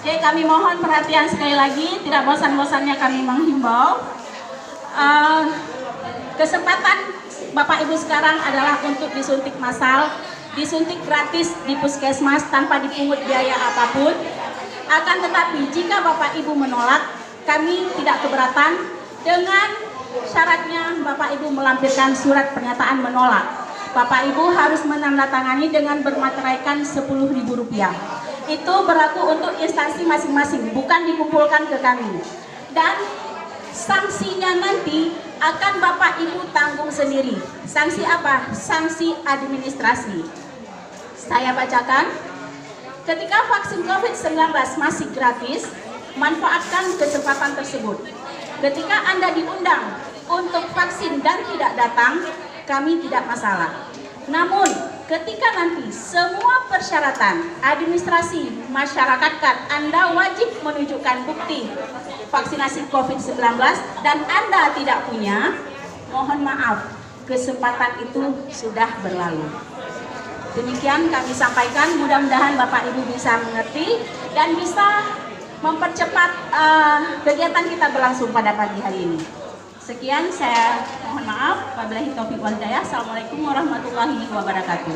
Oke, kami mohon perhatian sekali lagi, tidak bosan-bosannya kami menghimbau. Kesempatan Bapak Ibu sekarang adalah untuk disuntik massal, disuntik gratis di puskesmas tanpa dipungut biaya apapun. Akan tetapi jika Bapak Ibu menolak, kami tidak keberatan dengan syaratnya Bapak Ibu melampirkan surat pernyataan menolak. Bapak Ibu harus menandatangani dengan bermateraikan Rp10.000. Itu berlaku untuk instansi masing-masing, bukan dikumpulkan ke kami. Dan sanksinya nanti akan Bapak Ibu tanggung sendiri. Sanksi apa? Sanksi administrasi. Saya bacakan. Ketika vaksin COVID-19 masih gratis, manfaatkan kesempatan tersebut. Ketika Anda diundang untuk vaksin dan tidak datang, kami tidak masalah. Namun, ketika nanti semua persyaratan administrasi masyarakatkan, Anda wajib menunjukkan bukti vaksinasi COVID-19 dan Anda tidak punya, mohon maaf, kesempatan itu sudah berlalu. Demikian kami sampaikan, mudah-mudahan Bapak Ibu bisa mengerti dan bisa mempercepat kegiatan kita berlangsung pada pagi hari ini. Sekian, saya mohon maaf. Wabillahi taufiq wal hidayah. Assalamualaikum warahmatullahi wabarakatuh.